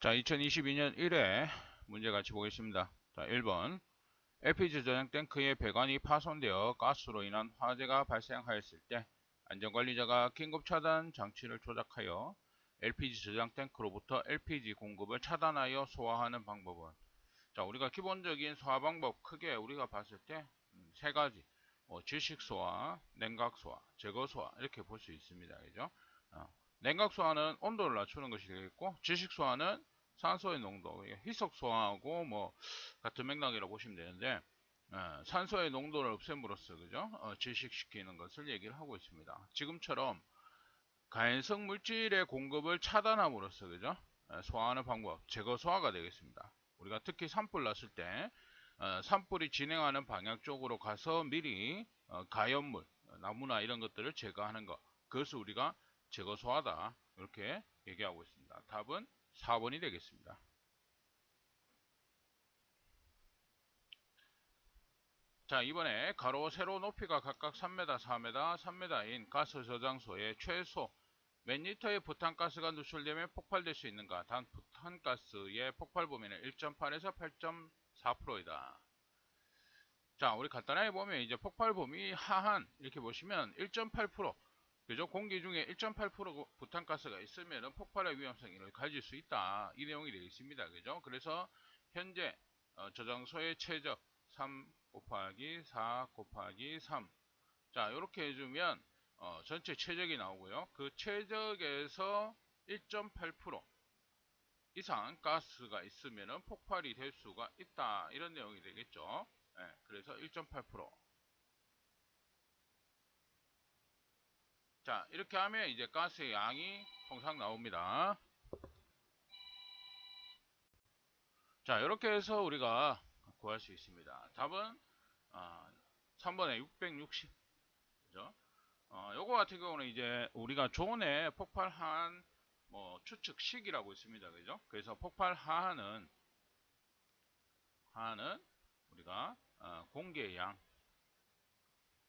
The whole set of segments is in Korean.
자, 2022년 1회 문제 같이 보겠습니다. 자, 1번. LPG 저장 탱크의 배관이 파손되어 가스로 인한 화재가 발생하였을 때 안전관리자가 긴급 차단 장치를 조작하여 LPG 저장 탱크로부터 LPG 공급을 차단하여 소화하는 방법은? 자, 우리가 기본적인 소화 방법 크게 우리가 봤을 때 세 가지. 질식 소화, 냉각 소화, 제거 소화 이렇게 볼 수 있습니다. 그죠? 냉각 소화는 온도를 낮추는 것이 되겠고, 질식 소화는 산소의 농도, 희석 소화하고 뭐 같은 맥락이라고 보시면 되는데, 산소의 농도를 없앰으로써 그죠? 질식시키는 것을 얘기를 하고 있습니다. 지금처럼 가연성 물질의 공급을 차단함으로써 그죠? 소화하는 방법, 제거 소화가 되겠습니다. 우리가 특히 산불 났을 때 산불이 진행하는 방향 쪽으로 가서 미리 가연물, 나무나 이런 것들을 제거하는 것, 그것을 우리가 제거 소화다 이렇게 얘기하고 있습니다. 답은 4번이 되겠습니다. 자, 이번에 가로 세로 높이가 각각 3m, 4m, 3m인 가스 저장소에 최소 몇 리터의 부탄가스가 누출되면 폭발될 수 있는가? 단 부탄가스의 폭발 범위는 1.8에서 8.4%이다. 자, 우리 간단하게 보면 이제 폭발 범위 하한 이렇게 보시면 1.8%, 그죠? 공기 중에 1.8% 부탄가스가 있으면 폭발의 위험성을 가질 수 있다. 이 내용이 되어 있습니다. 그죠? 그래서 현재 저장소의 최적 3 곱하기 4 곱하기 3. 자, 이렇게 해주면 전체 최적이 나오고요. 그 최적에서 1.8% 이상 가스가 있으면 폭발이 될 수가 있다. 이런 내용이 되겠죠. 네, 그래서 1.8%. 자, 이렇게 하면 이제 가스의 양이 통상 나옵니다. 자, 이렇게 해서 우리가 구할 수 있습니다. 답은 3번에 660. 그죠? 요거 같은 경우는 이제 우리가 존에 폭발한 추측 시기라고 있습니다. 그죠? 그래서 폭발 하한은 우리가 공기의 양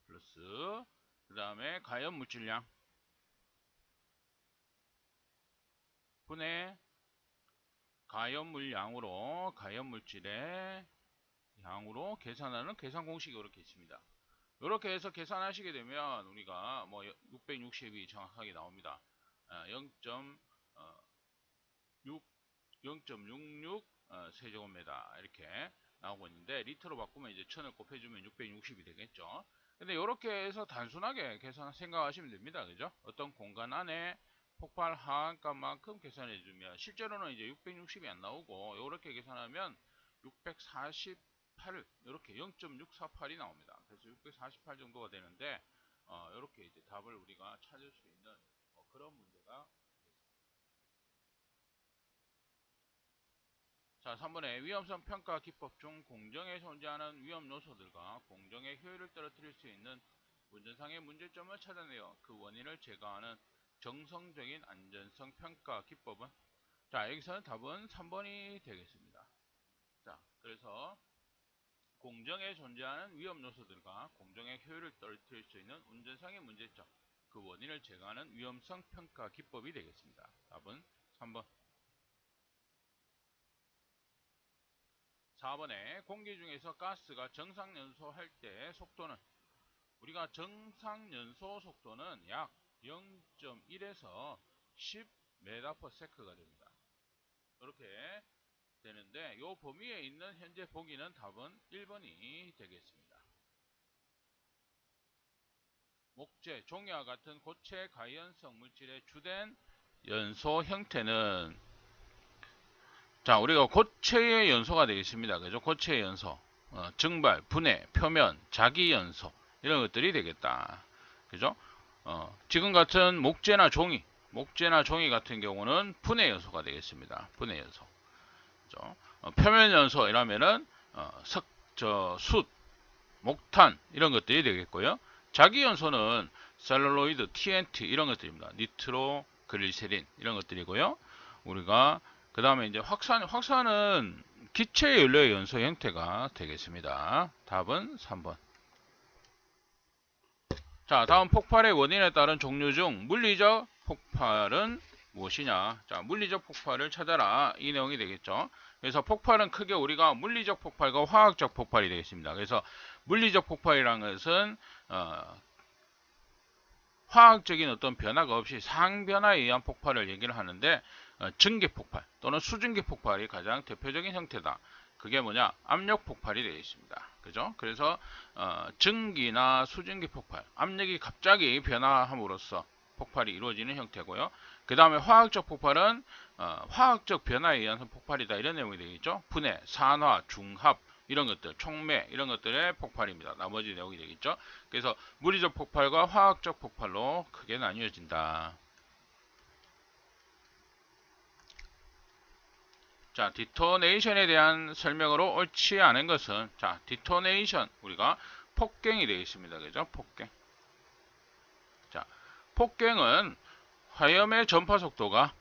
플러스 그 다음에 가연 물질량 분의 가연물량으로 가연물질의 양으로 계산하는 계산 공식이 이렇게 있습니다. 이렇게 해서 계산하시게 되면 우리가 660이 정확하게 나옵니다. 0.66 세제곱미터 이렇게 나오고 있는데, 리터로 바꾸면 이제 1000을 곱해주면 660이 되겠죠. 근데 이렇게 해서 단순하게 계산 생각하시면 됩니다. 그죠? 어떤 공간 안에 폭발 하한값만큼 계산해주면 실제로는 이제 660이 안 나오고, 이렇게 계산하면 648 이렇게 0.648이 나옵니다. 그래서 648 정도가 되는데, 이렇게 이제 답을 우리가 찾을 수 있는 그런 문제가. 자, 3번에 위험성 평가 기법 중 공정에 존재하는 위험 요소들과 공정의 효율을 떨어뜨릴 수 있는 운전상의 문제점을 찾아내어 그 원인을 제거하는 정성적인 안전성 평가 기법은? 자, 여기서는 답은 3번이 되겠습니다. 자, 그래서 공정에 존재하는 위험 요소들과 공정의 효율을 떨어뜨릴 수 있는 운전상의 문제점, 그 원인을 제거하는 위험성 평가 기법이 되겠습니다. 답은 3번. 4번에 공기 중에서 가스가 정상 연소할 때 속도는? 우리가 정상 연소 속도는 약 0.1에서 10m/s가 됩니다. 이렇게 되는데, 이 범위에 있는 현재 보기는 답은 1번이 되겠습니다. 목재, 종이와 같은 고체 가연성 물질의 주된 연소 형태는? 자, 우리가 고체의 연소가 되겠습니다. 그죠? 고체의 연소, 증발, 분해, 표면, 자기 연소 이런 것들이 되겠다. 그죠? 지금 같은 목재나 종이 같은 경우는 분해 연소가 되겠습니다. 분해 연소. 그죠? 표면 연소 이라면은 숯, 목탄 이런 것들이 되겠고요. 자기 연소는 셀룰로이드, TNT 이런 것들입니다. 니트로 글리세린 이런 것들이고요. 우리가 그 다음에 이제 확산은 기체 연료의 연소 형태가 되겠습니다. 답은 3번. 자, 다음 폭발의 원인에 따른 종류 중 물리적 폭발은 무엇이냐? 자, 물리적 폭발을 찾아라. 이 내용이 되겠죠. 그래서 폭발은 크게 우리가 물리적 폭발과 화학적 폭발이 되겠습니다. 그래서 물리적 폭발이라는 것은 화학적인 어떤 변화가 없이 상변화에 의한 폭발을 얘기를 하는데 증기 폭발 또는 수증기 폭발이 가장 대표적인 형태다. 그게 뭐냐? 압력 폭발이 되어 있습니다. 그죠? 그래서 증기나 수증기 폭발, 압력이 갑자기 변화함으로써 폭발이 이루어지는 형태고요. 그 다음에 화학적 폭발은 화학적 변화에 의한 폭발이다. 이런 내용이 되겠죠. 분해, 산화, 중합 이런 것들, 촉매 이런 것들의 폭발입니다. 나머지 내용이 되겠죠. 그래서 물리적 폭발과 화학적 폭발로 크게 나뉘어진다. 자, 디토네이션에 대한 설명으로 옳지 않은 것은, 자, 디토네이션 우리가 폭갱이 되어 있습니다. 그죠? 폭갱. 자, 폭갱은 화염의 전파 속도가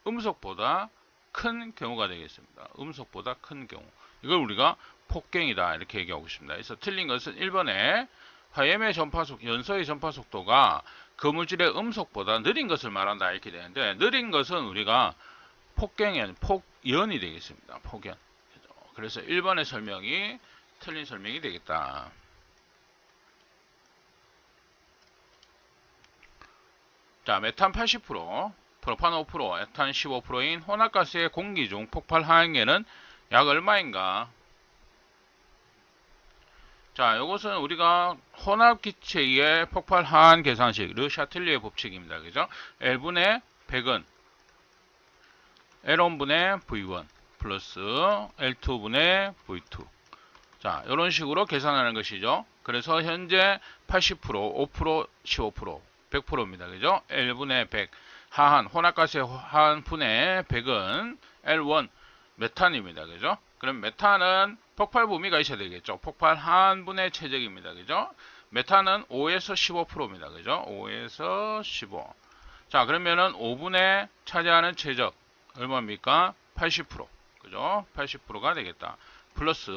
음속보다 큰 경우가 되겠습니다. 음속보다 큰 경우. 이걸 우리가 폭갱이다. 이렇게 얘기하고 있습니다. 그래서 틀린 것은 1번에 화염의 연소의 전파 속도가 그 물질의 음속보다 느린 것을 말한다. 이렇게 되는데, 느린 것은 우리가 폭갱이 아닌 폭연이 되겠습니다. 폭연. 그래서 1번의 설명이 틀린 설명이 되겠다. 자, 메탄 80%, 프로판 5%, 에탄 15%인 혼합가스의 공기 중 폭발 항해는 약 얼마인가? 자, 이것은 우리가 혼합기체의 폭발 항 계산식, 르샤틀리의 법칙입니다. 그죠? L분의 100은 L1분의 V1 플러스 L2분의 V2. 자, 이런 식으로 계산하는 것이죠. 그래서 현재 80%, 5%, 15%, 100%입니다. 그죠? L분의 100. 하한, 혼합가스의 하한 분의 100은 L1 메탄입니다. 그죠? 그럼 메탄은 폭발 부미가 있어야 되겠죠. 폭발 한 분의 최적입니다. 그죠? 메탄은 5에서 15%입니다. 그죠? 5에서 15. 자, 그러면은 5분의 차지하는 최적 얼마입니까? 80%. 그죠? 80%가 되겠다. 플러스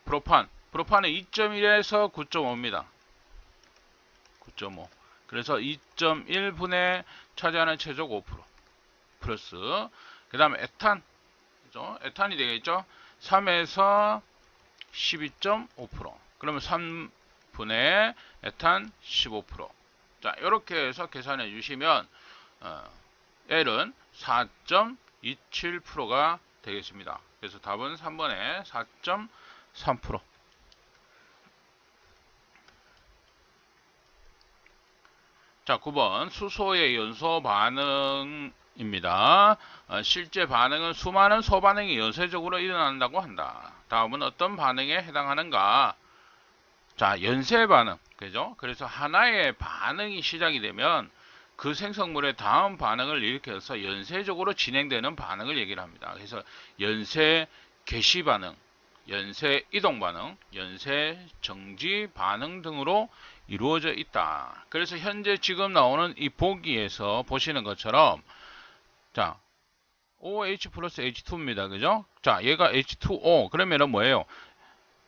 프로판. 프로판은 2.1에서 9.5입니다. 9.5. 그래서 2.1분의 차지하는 최적 5%. 플러스 그 다음에 에탄. 그죠? 에탄이 되겠죠? 3에서 12.5%. 그러면 3분의 에탄 15%. 자, 이렇게 해서 계산해 주시면 L은 4.27%가 되겠습니다. 그래서 답은 3번에 4.3%. 자, 9번 수소의 연소 반응입니다. 실제 반응은 수많은 소반응이 연쇄적으로 일어난다고 한다. 다음은 어떤 반응에 해당하는가? 자, 연쇄 반응. 그죠? 그래서 하나의 반응이 시작이 되면 그 생성물의 다음 반응을 일으켜서 연쇄적으로 진행되는 반응을 얘기를 합니다. 그래서 연쇄 개시 반응, 연쇄 이동 반응, 연쇄 정지 반응 등으로 이루어져 있다. 그래서 현재 지금 나오는 이 보기에서 보시는 것처럼, 자, OH 플러스 H2입니다. 그죠? 자, 얘가 H2O. 그러면은 뭐예요?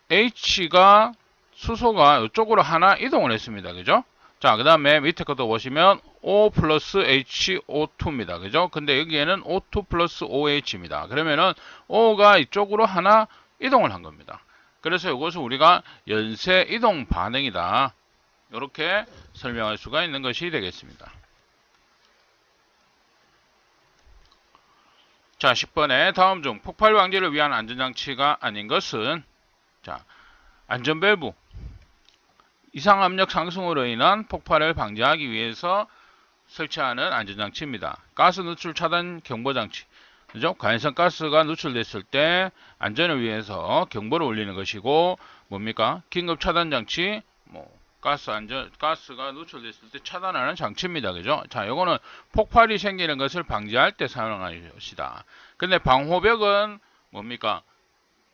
H가 수소가 이쪽으로 하나 이동을 했습니다. 그죠? 자, 그 다음에 밑에 것도 보시면 O 플러스 HO2입니다. 그죠? 근데 여기에는 O2 플러스 OH입니다. 그러면은 O가 이쪽으로 하나 이동을 한 겁니다. 그래서 이것을 우리가 연쇄 이동 반응이다. 이렇게 설명할 수가 있는 것이 되겠습니다. 자, 10번에 다음 중 폭발 방지를 위한 안전장치가 아닌 것은, 자, 안전밸브. 이상 압력 상승으로 인한 폭발을 방지하기 위해서 설치하는 안전장치입니다. 가스 누출 차단 경보장치. 그죠? 과연성 가스가 누출됐을 때 안전을 위해서 경보를 울리는 것이고, 뭡니까? 긴급 차단 장치, 가스가 누출됐을 때 차단하는 장치입니다. 그죠? 자, 요거는 폭발이 생기는 것을 방지할 때 사용하는 것이다. 근데 방호벽은 뭡니까?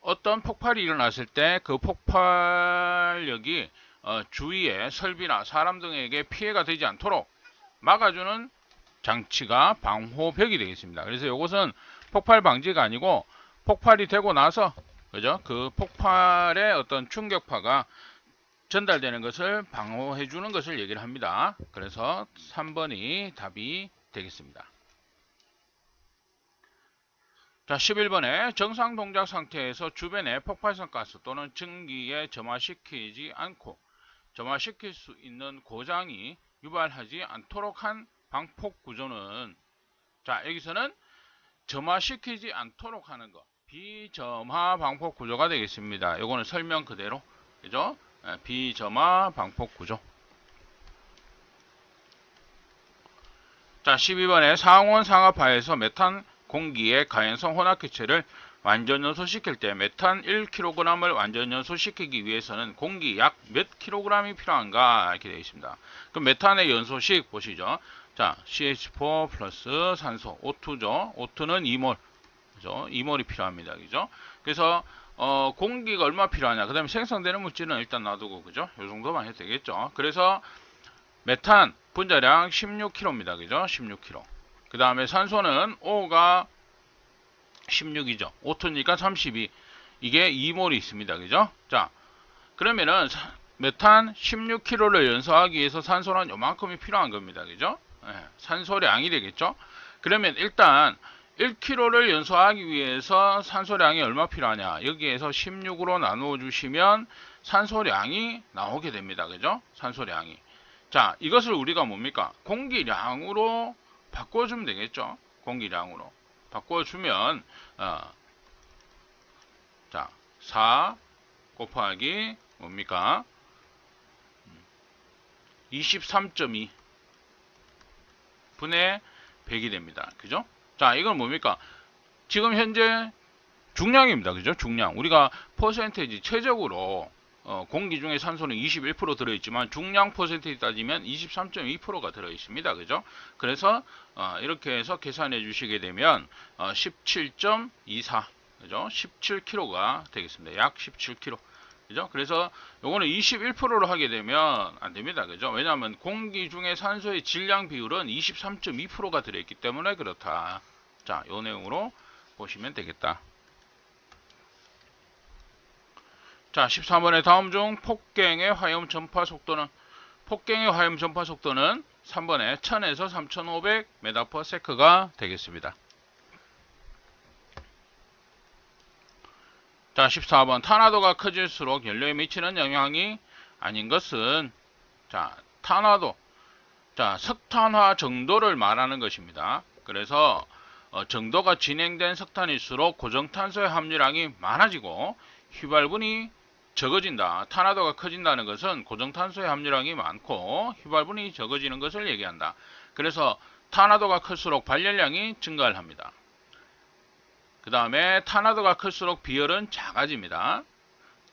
어떤 폭발이 일어났을 때 그 폭발력이 주위의 설비나 사람 등에게 피해가 되지 않도록 막아주는 장치가 방호벽이 되겠습니다. 그래서 이것은 폭발 방지가 아니고 폭발이 되고 나서, 그죠? 그 폭발의 어떤 충격파가 전달되는 것을 방어해 주는 것을 얘기를 합니다. 그래서 3번이 답이 되겠습니다. 자, 11번에 정상 동작 상태에서 주변에 폭발성 가스 또는 증기에 점화시키지 않고 점화시킬 수 있는 고장이 유발하지 않도록 한 방폭 구조는, 자, 여기서는 점화시키지 않도록 하는 거, 비점화 방폭 구조가 되겠습니다. 요거는 설명 그대로, 그죠? 비점화 방폭 구조. 자, 12번에 상온 상압하에서 메탄 공기의 가연성 혼합기체를 완전 연소시킬 때 메탄 1kg을 완전 연소시키기 위해서는 공기 약 몇 kg이 필요한가 이렇게 되어 있습니다. 그럼 메탄의 연소식 보시죠. 자, CH4 플러스 산소 O2죠. O2는 2몰, 그죠? 2몰이 필요합니다. 그죠? 그래서 공기가 얼마 필요하냐? 그다음에 생성되는 물질은 일단 놔두고, 그죠? 요 정도만 해도 되겠죠. 그래서 메탄 분자량 16kg입니다. 그죠? 16kg. 그 다음에 산소는 O가 16이죠. O2니까 32. 이게 2몰이 있습니다. 그죠? 자, 그러면은 메탄 16kg를 연소하기 위해서 산소는 요만큼이 필요한 겁니다. 그죠? 산소량이 되겠죠? 그러면 일단 1kg를 연소하기 위해서 산소량이 얼마 필요하냐? 여기에서 16으로 나누어 주시면 산소량이 나오게 됩니다. 그죠? 산소량이. 자, 이것을 우리가 뭡니까? 공기량으로 바꿔주면 되겠죠? 공기량으로 바꿔주면 자, 4 곱하기 뭡니까? 23.2 분의 100이 됩니다. 그죠? 자, 이건 뭡니까? 지금 현재 중량입니다. 그죠? 중량. 우리가 퍼센테이지 최적으로 공기 중에 산소는 21% 들어있지만 중량 퍼센테이지 따지면 23.2%가 들어있습니다. 그죠? 그래서 이렇게 해서 계산해 주시게 되면 17.24, 그죠? 17kg가 되겠습니다. 약 17kg. 그죠? 그래서 요거는 21%로 하게 되면 안 됩니다. 그죠? 왜냐하면 공기 중에 산소의 질량 비율은 23.2%가 들어있기 때문에 그렇다. 자, 요 내용으로 보시면 되겠다. 자, 13번의 다음 중 폭갱의 화염 전파 속도는, 폭갱의 화염 전파 속도는 3번에 1000에서 3500m/s가 되겠습니다. 자, 14번 탄화도가 커질수록 연료에 미치는 영향이 아닌 것은, 자, 탄화도, 자, 석탄화 정도를 말하는 것입니다. 그래서 정도가 진행된 석탄일수록 고정탄소의 함유량이 많아지고 휘발분이 적어진다. 탄화도가 커진다는 것은 고정탄소의 함유량이 많고 휘발분이 적어지는 것을 얘기한다. 그래서 탄화도가 클수록 발열량이 증가를 합니다. 그 다음에 탄화도가 클수록 비열은 작아집니다.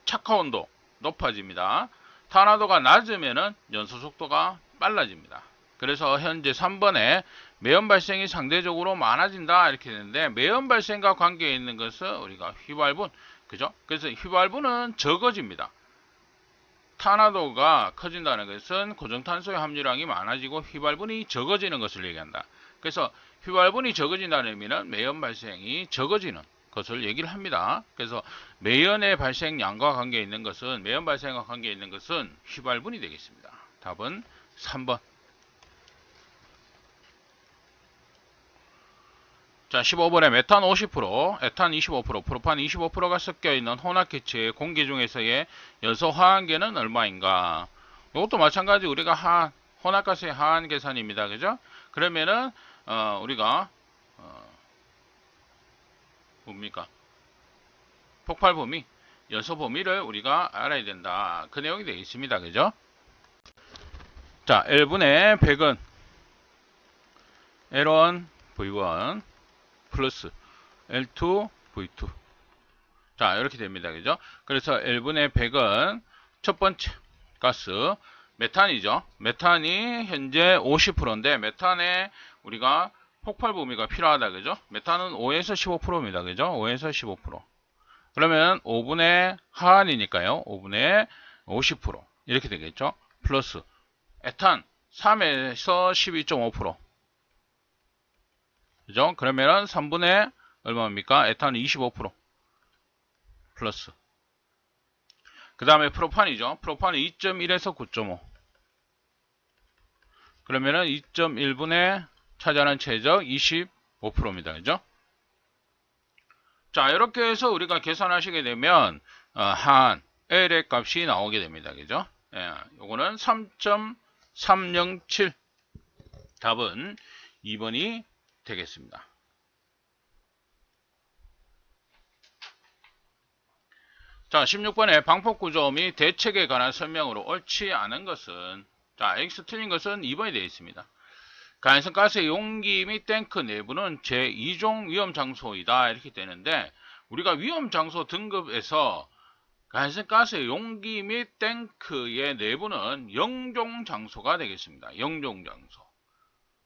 착화온도 높아집니다. 탄화도가 낮으면 연소 속도가 빨라집니다. 그래서 현재 3번에 매연 발생이 상대적으로 많아진다 이렇게 되는데, 매연 발생과 관계에 있는 것은 우리가 휘발분, 그죠? 그래서 휘발분은 적어집니다. 탄화도가 커진다는 것은 고정탄소의 함유량이 많아지고 휘발분이 적어지는 것을 얘기한다. 그래서 휘발분이 적어진다는 의미는 매연 발생이 적어지는 것을 얘기를 합니다. 그래서 매연의 발생량과 관계에 있는 것은, 매연 발생과 관계에 있는 것은 휘발분이 되겠습니다. 답은 3번. 자, 15번에 메탄 50%, 에탄 25%, 프로판 25%가 섞여있는 혼합기체의 공기 중에서의 연소 화학계는 얼마인가? 이것도 마찬가지 우리가 혼합가스의 하한 계산입니다. 그죠? 그러면은 우리가 뭡니까? 폭발 범위, 연소 범위를 우리가 알아야 된다. 그 내용이 되어 있습니다. 그죠? 자, L분의 100은 L1, V1 플러스 L2, V2. 자, 이렇게 됩니다. 그죠? 그래서 L분의 100은 첫 번째 가스, 메탄이죠. 메탄이 현재 50%인데, 메탄에 우리가 폭발 범위가 필요하다. 그죠? 메탄은 5에서 15%입니다. 그죠? 5에서 15%. 그러면 5분의 하한이니까요. 5분의 50%. 이렇게 되겠죠? 플러스 에탄 3에서 12.5%. 그죠? 그러면은 3분의 얼마입니까? 에탄은 25% 플러스. 그 다음에 프로판이죠. 프로판은 2.1에서 9.5. 그러면은 2.1분의 차지하는 최적 25%입니다. 그죠? 자, 이렇게 해서 우리가 계산하시게 되면 한 L의 값이 나오게 됩니다. 그죠? 예, 요거는 3.307. 답은 2번이 되겠습니다. 자, 16번에 방폭구조 및 대책에 관한 설명으로 옳지 않은 것은, 자, X 틀린 것은 2번이 되어 있습니다. 가연성가스의 용기 및 탱크 내부는 제2종 위험장소이다 이렇게 되는데, 우리가 위험장소 등급에서 가연성가스의 용기 및 탱크의 내부는 0종 장소가 되겠습니다. 0종 장소.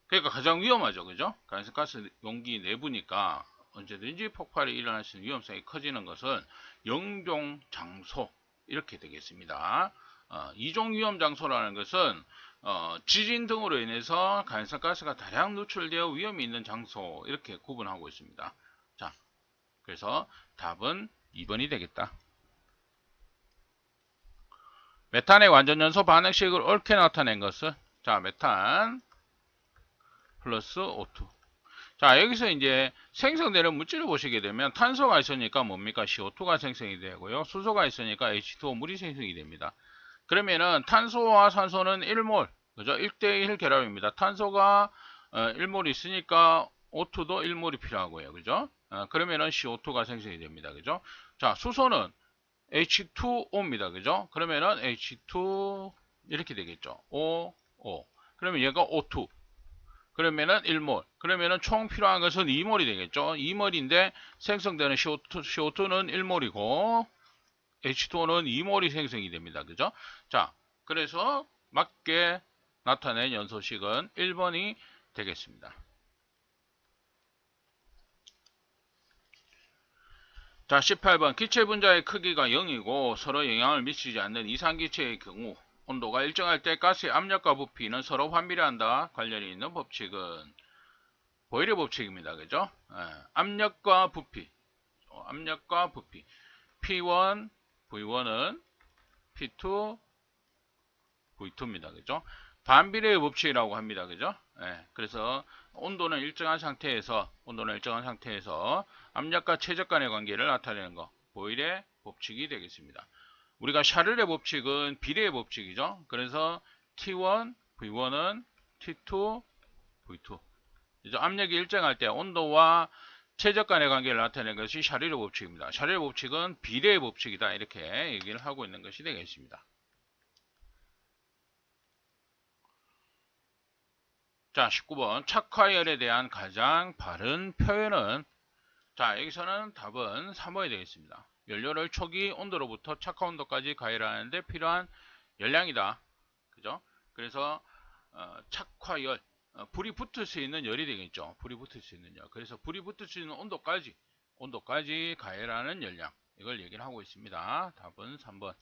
그러니까 가장 위험하죠. 그죠? 가연성가스 용기 내부니까 언제든지 폭발이 일어날 수 있는 위험성이 커지는 것은 0종 장소 이렇게 되겠습니다. 2종 위험 장소라는 것은 지진 등으로 인해서 가연성가스가 다량 누출되어 위험이 있는 장소 이렇게 구분하고 있습니다. 자, 그래서 답은 2번이 되겠다. 메탄의 완전연소 반응식을 옳게 나타낸 것은, 자, 메탄 플러스 O2. 자, 여기서 이제 생성되는 물질을 보시게 되면 탄소가 있으니까 뭡니까? CO2가 생성이 되고요. 수소가 있으니까 H2O 물이 생성이 됩니다. 그러면은 탄소와 산소는 1몰, 그죠? 1대1 결합입니다. 탄소가 1몰 있으니까 O2도 1몰이 필요하고요. 그죠? 그러면은 CO2가 생성이 됩니다. 그죠? 자, 수소는 H2O입니다. 그죠? 그러면은 H2 이렇게 되겠죠. O. 그러면 얘가 O2. 그러면은 1몰. 그러면은 총 필요한 것은 2몰이 되겠죠. 2몰인데 생성되는 CO2는 1몰이고 H2O는 2몰이 생성이 됩니다. 그죠? 자, 그래서 맞게 나타낸 연소식은 1번이 되겠습니다. 자, 18번. 기체 분자의 크기가 0이고 서로 영향을 미치지 않는 이상기체의 경우 온도가 일정할 때 가스의 압력과 부피는 서로 환비례한다. 관련이 있는 법칙은 보일의 법칙입니다. 그죠? 압력과 부피. P1, V1은 P2, V2입니다. 그죠? 반비례의 법칙이라고 합니다. 그죠? 그래서 온도는 일정한 상태에서 압력과 최적 간의 관계를 나타내는 거. 보일의 법칙이 되겠습니다. 우리가 샤를의 법칙은 비례의 법칙이죠. 그래서 T1, V1은 T2, V2. 압력이 일정할 때 온도와 최적 간의 관계를 나타내는 것이 샤를의 법칙입니다. 샤를의 법칙은 비례의 법칙이다. 이렇게 얘기를 하고 있는 것이 되겠습니다. 자, 19번. 착화열에 대한 가장 바른 표현은, 자, 여기서는 답은 3번이 되겠습니다. 연료를 초기 온도로부터 착화 온도까지 가열하는데 필요한 열량이다. 그죠? 그래서 착화열, 불이 붙을 수 있는 열이 되겠죠. 불이 붙을 수 있는 열. 그래서 불이 붙을 수 있는 온도까지 가열하는 열량. 이걸 얘기를 하고 있습니다. 답은 3번.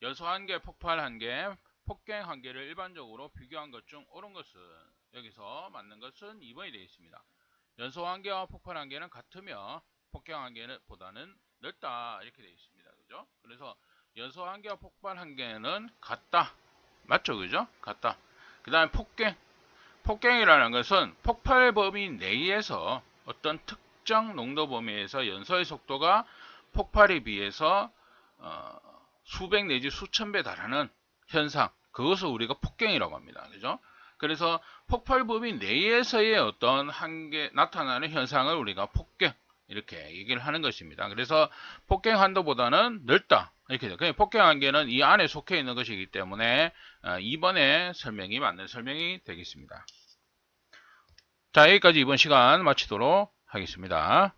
연소 한계, 폭발 한계, 폭갱 한계를 일반적으로 비교한 것 중 옳은 것은, 여기서 맞는 것은 2번이 되겠습니다. 연소 한계와 폭발 한계는 같으며 폭갱 한계보다는 넓다 이렇게 되어 있습니다. 그죠? 그래서 연소 한계와 폭발 한계는 같다. 맞죠? 그죠? 같다. 그 다음에 폭갱이라는 것은 폭발 범위 내에서 어떤 특정 농도 범위에서 연소의 속도가 폭발에 비해서 수백 내지 수천 배 달하는 현상, 그것을 우리가 폭갱이라고 합니다. 그죠? 그래서 폭발 범위 내에서의 어떤 한계 나타나는 현상을 우리가 폭갱 이렇게 얘기를 하는 것입니다. 그래서 폭갱 한도보다는 넓다 이렇게 돼요. 그냥 폭갱 한계는 이 안에 속해 있는 것이기 때문에 2번의 설명이 맞는 설명이 되겠습니다. 자, 여기까지 이번 시간 마치도록 하겠습니다.